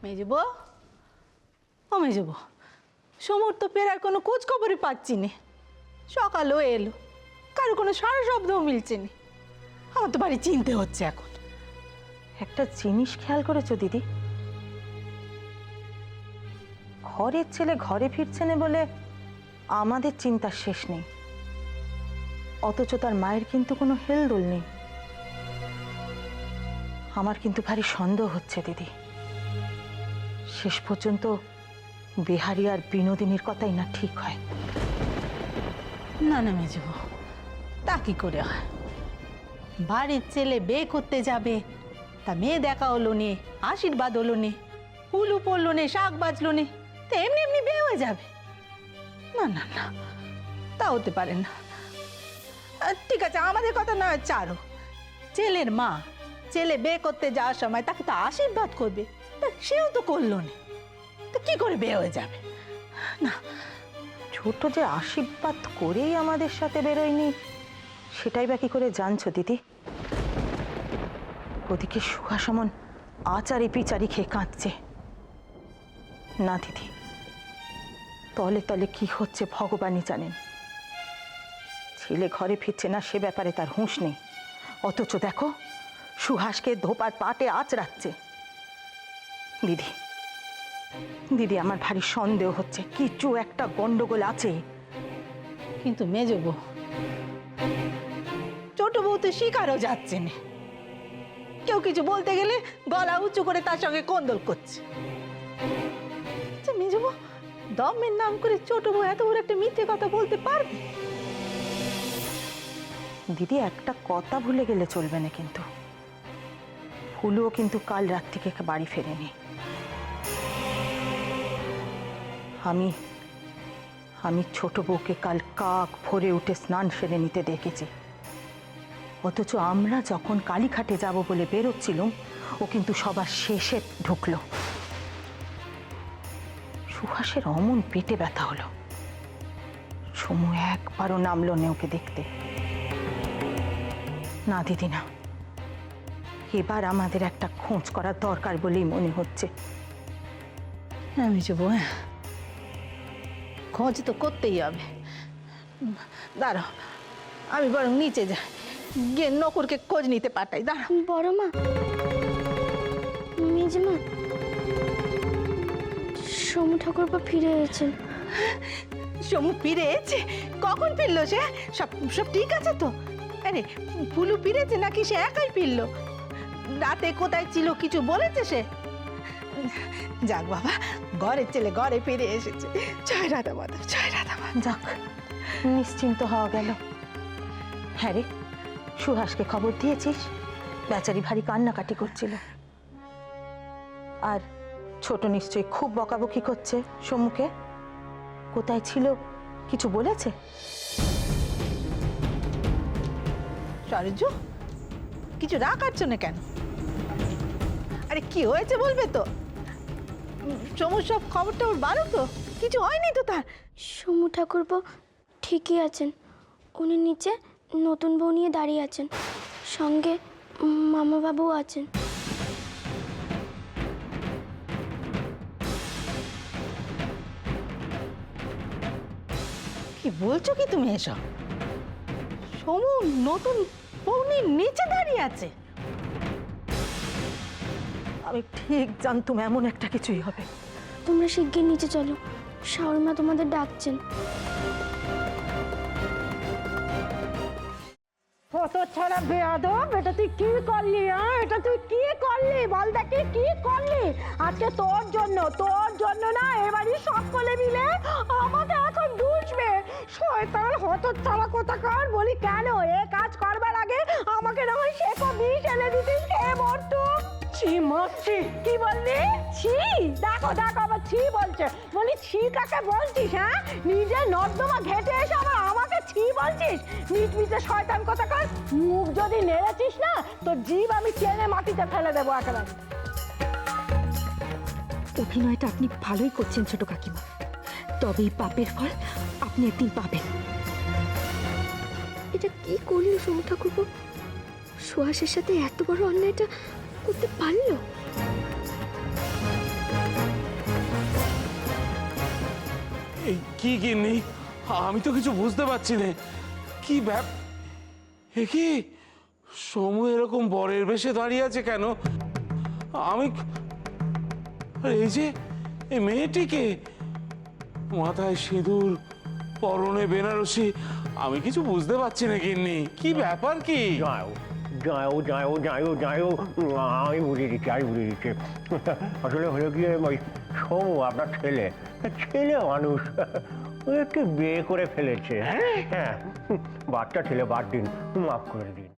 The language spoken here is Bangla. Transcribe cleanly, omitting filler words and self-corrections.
মেজবো, ও মেজবো, সমর তো ফেরার কোনো খোঁজ খবরই পাচ্ছি না। সকালও এলো, কারো কোনো সারা শব্দও মিলছে না। আমার তো বাড়ি চিনতে হচ্ছে এখন। একটা জিনিস খেয়াল করেছো দিদি, ঘরের ছেলে ঘরে ফিরছে না বলে আমাদের চিন্তার শেষ নেই, অথচ তার মায়ের কিন্তু কোনো হেলদোল নেই। আমার কিন্তু ভারী সন্দেহ হচ্ছে দিদি, শেষ পর্যন্ত বিহারি আর বিনোদিনীর কথাই না ঠিক হয়। না না মেজবো, তা কি করে হয়? বাড়ির ছেলে বিয়ে করতে যাবে, তা মেয়ে দেখা হলো নে, আশীর্বাদ হলো নে, ফুলু পড়লো নে, শাক বাজলো নে, তা এমনি এমনি বিয়ে হয়ে যাবে? না না না, তা হতে পারে না। ঠিক আছে, আমাদের কথা নয় চারো, ছেলের মা ছেলে বিয়ে করতে যাওয়ার সময় তাকে তো আশীর্বাদ করবে, তা সেও তো করলো না, তো কি করে বিয়ে হয়ে যাবে? না, ছোট যে আশীর্বাদ করেই আমাদের সাথে বেরোয়নি, সেটাই বা কি করে জানছো দিদি? ওদিকে সুহাসমন আচারি পিচারি খেয়ে কাঁদছে। না দিদি, তলে তলে কি হচ্ছে ভগবানই জানেন। ছেলে ঘরে ফিরছে না সে ব্যাপারে তার হুঁশ নেই, অথচ দেখো সুহাসকে ধোপার পাটে আঁচড়াচ্ছে। দিদি দিদি, আমার ভারী সন্দেহ হচ্ছে কিছু একটা গন্ডগোল আছে। কিন্তু মেজবো, ছোট বউ তো শিকারও যাচ্ছে না, কেউ কিছু বলতে গেলে গলা উঁচু করে তার সঙ্গে কোন্দল করছে। আচ্ছা মেজবো, দমের নাম করে ছোট বউ এত বড় একটা মিথ্যে কথা বলতে পারবে? দিদি, একটা কথা ভুলে গেলে চলবে না, কিন্তু ফুলুও কিন্তু কাল রাত থেকে বাড়ি ফেরেনি। আমি আমি ছোট বউকে কাল কাক ভোরে উঠে স্নান সেরে নিতে দেখেছি, অথচ আমরা যখন কালীঘাটে যাব বলে বেরোচ্ছিলাম ও কিন্তু সবার শেষে ঢুকলো। সুহাসের অমন পেটে ব্যথা হলো, সময় একবারও নামলো না ওকে দেখতে। না দিদি না, এবার আমাদের একটা খোঁজ করার দরকার বলেই মনে হচ্ছে। হ্যাঁ মেজবো, খোঁজ তো করতেই হবে। দাঁড়াও, আমি বরং নিচে যাই, গিয়ে নকুরকে খোঁজ নিতে পাঠাই। দাঁড়াও। বড় মা, মেজমা, সমু ঠাকুরপা ফিরে এসেছেন। সমু ফিরে এসেছে? কখন ফিরলো সে? সব সব ঠিক আছে তো? আরে ফুলু ফিরেছে নাকি সে একাই ফিরলো? রাতে কোথায় ছিল কিছু বলেছে সে? যাক বাবা, ঘরের ছেলে ঘরে ফিরে এসেছে। জয় রাধা মাধব, জয় রাধা মাধব। যাক, নিশ্চিন্ত হওয়া গেল। হ্যাঁ রে, সুহাসকে খবর দিয়েছিস? বেচারি ভারী কান্নাকাটি করছিল। আর ছোট নিশ্চয়ই খুব বকাবকি করছে সমুকে। কোথায় ছিল কিছু বলেছে? সরজু, কিছু রাগ কাটছো না কেন? আরে কি হয়েছে বলবে তো? সমুর সব খবরটা ওর বারো তো, কিছু হয়নি তো তার? সমু ঠাকুরপা ঠিকই আছেন, উনি নিচে নতুন বউ নিয়ে দাঁড়িয়ে আছেন, সঙ্গে মামাবাবুও আছেন। কি বলছো কি তুমি এসব? সমু নতুন বউনির নিচে দাঁড়িয়ে আছে? আমি ঠিক জানতুম এমন একটা কিছুই হবে। তোমরা শিগগির নিচে চলো, শাওরমা তোমাদের ডাকছেন। কত ছাড়া বেয়াদব, এটা তুই কি করলি? এটা তুই কি করলি বল দেখি, কি করলি? আজকে তোর জন্য না এবারই সকলে মিলে আমাকে এখন দুষবে। শয়তান হত ছাড়া কোথাকার, বলি কেন এ কাজ করবার আগে আমাকে না হয় শেখো বিষ এনে দিতিস, এ মরতু। ছি মারছি, কি বললি? ছি, দেখো দেখো আবার ছি বলছে। বলি ছি কাকে বলছিস? হ্যাঁ, নিজে নর্দমা ঘেটে এসে আবার আমাকে ছি বলছিস? মিটমিটে শয়তান কোথাকার, মুখ যদি নেড়েছিস না তোর জিভ আমি টেনে মাটিতে ফেলে দেবো একেবারে। অভিনয়টা আপনি ভালোই করছেন ছোট কাকিমা, তবে এই পাপের ফল আপনি একদিন পাবেন। এটা কি করলো সমু ঠাকুরপো? সুহাসের সাথে এত বড় অন্যায়টা করতে পারলো? এই কি গিন্নি, আমি তো কিছু বুঝতে পারছি না। কি এ কি সমু এরকম বরের বেশে দাঁড়িয়ে আছে কেন? আমি আর এই যে এই মেয়েটিকে, মাথায় সিঁদুর, পরনে বেনারসি, আমি কিছু বুঝতে পারছি না গিন্নি, কি ব্যাপার কি? যাও যাও যাও যাও যাও, আমি বুঝিয়ে দিচ্ছি, আমি বুঝিয়ে দিচ্ছি। আসলে হলো গিয়ে ওই সমু আপনার ছেলে, ছেলে মানুষ, ও একটু বিয়ে করে ফেলেছে। হ্যাঁ, বাচ্চা ছেলে, বাদ দিন, মাফ করে দিন।